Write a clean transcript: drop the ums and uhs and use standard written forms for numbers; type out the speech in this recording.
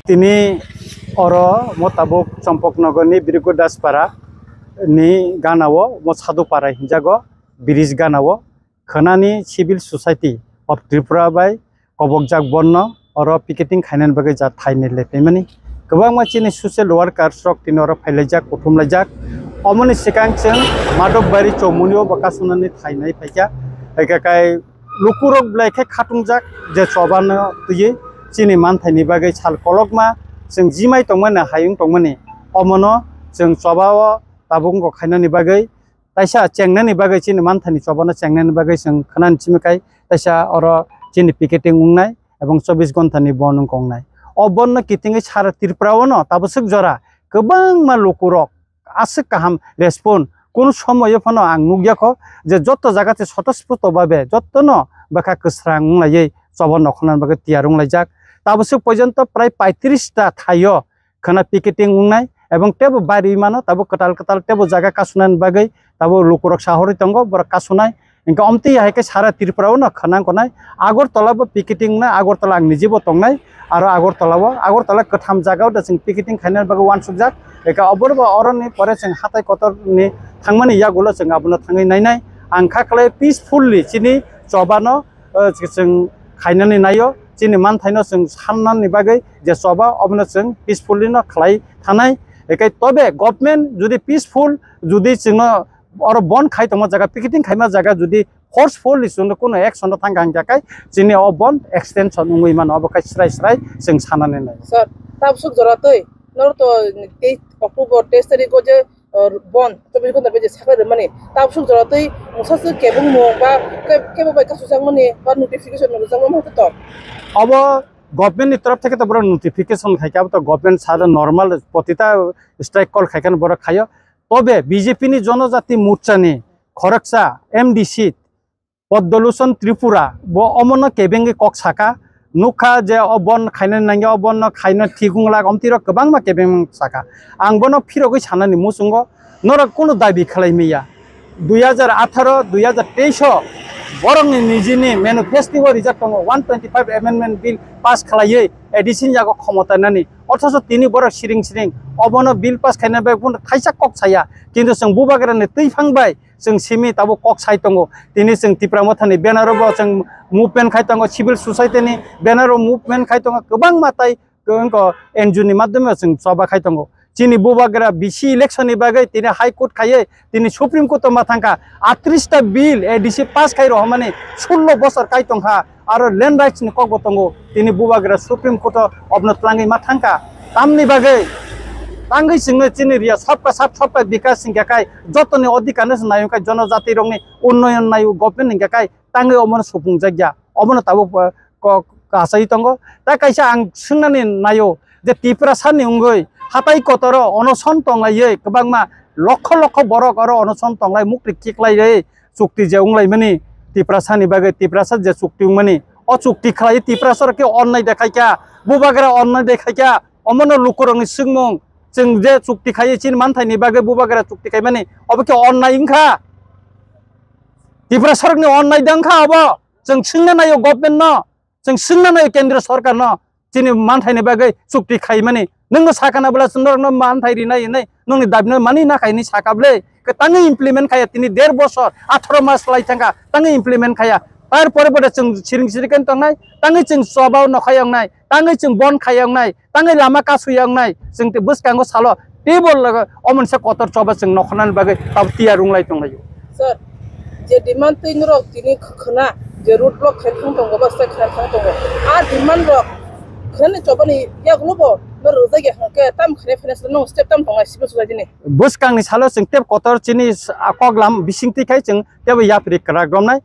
Tini oro motabok Champoknogorni Birigo Daspara ni ganawo mo Sadupara hinjago Bridge ganawo Khanani Civil Society of Tripura by Kobokjak Bonno oro picketing khainan bagai ja thaini lepemani gobang ma chini social workers rok tin oro phailajak kuthumlajak omoni sikang cheng madok bari chomunio bakasunani thainai phaika kai lukurok blai khe khatungjak je chobano tuyi chini manthaini bagai sal kolokma जों जिमाय तंगमोन हायुं तंगमोनि अमनो जों चबाव ताबुंगो खायनानि बागै ताइसा चेंगनानि बागै चिनि मानथानि चबानो चेंगनानि बागै जों खोनानि चिमकाय ताइसा अर चिनि picketing उंनाय एबं 24 घन्टानि बन कंनाय अबन किटिंगै सारा त्रिपुरावनो ताबसुक जरा गोबां मा लुकुरक आसुक काहाम रेस्पन कोन समय फनो आं नुग्याखो जे जत्त जागाते सतस्फुत भाबे जत्तनो बाखा कसरां उंलायै चबन नखनानि बागै तियारुंलायजाक ताबसुक पर्यन्त प्राय 35टा थायो खाना पिकेटिं उंनाय एबं टेबो बारि मानो ताबो कटाल कटाल टेबो जागा कासुनान बागै ताबो लुकुरक साहरि तंगो बर कासुनाय इंका अमति हायके सारा त्रिपुराव न खना कोनाय आगरतलाबो पिकेटिं ना आगरतला आं निजेबो तंनाय आरो आगरतला कथाम जागाव दा जों पिकेटिं खायनान बागै वान सुबजाक एका अबरबो अरननि परे जों हाथाय कतरनि थांमानि यागुलो जों आबनो थाङै नायनाय आं खाखलाय पिसफुललि चिनि चबानो जों खायनानै नायो चिनि मानथायनो जों साननानि बागै जे सबा अबनो जों पिसफुललि न खलाय थानाय एकाय तबे गभर्नमेन्ट जुदि पिसफुल जुदि जोंनो और बन खाय तमा जागा पिकेटिं खायमा जागा जुदि फोर्सफुललि जोंनो कोनो एक्शन थांगां जाकाय जोंनि अ बन एक्सटेंशन उंगै मान अबकाय स्राय जों साननानै नाय सर ताबसुक जरातै नरतो 23 अक्टोबर 23 तारिखो जे बन तबे को नबे जे साखर माने ताबसुक जरातै मुसासु केबुं मो बा केबो बाय कासुसां माने बा नोटिफिकेशन न जांग मत त अब गभर्नमेंट नि तरफ থেকে তো বড় নোটিফিকেশন খাইকা তো গভর্নমেন্ট সারা নরমাল প্রতিটা স্ট্রাইক কল খাইকান বড় খায় তবে বিজেপি নি জনজাতি মোর্চানি খরকসা এমডিসি পদ্মলোচন ত্রিপুরা ব অমন কেবেঙ্গে কক সাকা নুখা যে অবন খাইনে নাঙ্গে অবन खायनो थिगुंला अमतिर गोबां मा केबें साका आं बनो फिरगै सानानि मुसुंगो नर कोनो दाबि खालायमिया 2018 2023 बरंनि निजिनि मैनिफेस्टो रिजार्व दङ 125 एमेंडमेंट बिल पास खालायै एडिशन जागो क्षमतानानि अथस तिनि बर सिरिं अबनो बिल पास खायना बे गुन खायसा कक साया किन्तु जों बुबागरानि तैफांबाय जों सिमि ताबो कक साय दङ तिनि जों तिप्रा मथानि बेनारबो जों मुभमेन्ट खाय दङ सिभिल सोसाइटिनि बेनार मुभमेन्ट खाय दङ गोबां माताय गंको एनजुनि माध्यमे जों सभा खाय दङ चिनि बुबागरा बिसि इलेक्शन नि बागै तिनि हाई कोर्ट खायै तिनि सुप्रीम कोर्ट मा थांका 38 टा बिल एडिसी पास खाय रहमानि 16 बছर काय तंखा आरो लैंड राइट्स नि कक बतंगो तिनि बुबागरा सुप्रीम कोर्ट अबनो तलांगै मा थांका तामनि बागै तांगै सिंनो चिनि रिया सबका विकास सिंगाकाय जतनि अधिकार न नायकाय जनजाति रंनि उन्नयन नायु गभर्नमेंट निगाकाय तांगै अमन सुपुं जाग्या अमन ताबो कासाय तंगो ता कायसा आं सोंनानै नायो जे त्रिपुरा सानि उंगै हाथाय कतर अनसन तंलायै गोबांमा लक्ष लक्ष बरक आरो अनसन तंलाय मुक्ति किक्लायै चुक्ति जे उंलायमानि त्रिपुरा सानि बागै त्रिपुरा सा जे चुक्ति उंमानि अ चुक्ति खालाय त्रिपुरा सरके अननाय देखायका बुबागरा अननाय देखायका अमन लुकुरंनि सिंमं जों जे चुक्ति खायै चिन मानथायनि बागै बुबागरा चुक्ति खायमानि अबके अननाय इंखा त्रिपुरा सरकनि अननाय दंखा अब जों सोंना नायो गभर्नमेन्ट न जों सोंना नायो केन्द्र सरकार न चिनि मानथायनि बागै चुक्ति खायमानि नोंनो साखानाब्ला नोंनो मानथायरि नायै नोंनि दाबिनो मानि नाखायनि साखाब्ले तांगै इमप्लिमेन्ट खाया तिनि 1.5 बছर 18 मास लायथांगा तांगै इमप्लिमेन्ट खाया तार परे परे जों सिरिं तंनाय तांगै जों सबाव नखायंनाय तांगै जों बन खायंनाय तांगै लामा कासुयंनाय जों ते बसकांगो सालो टेबल लग अमनसे कतर चबा जों नखनान बागै ताब तिया रुंलाय तंलायो सर जे डिमान्ड तिनरो तिनि खना जे रूट ब्लॉक खेलथां दंगो बस खेलथां दंगो आ डिमान्ड रो खने चबानि या ग्लोबो रोजागे हके ताम खने फेनेस नो स्टेप ताम दंगा सिबो सुजादिनि बसकांनि सालो जों टेब कतर चिनि आकगलाम बिसिंति खाय जों टेब याफ्रि क्राग्रमनाय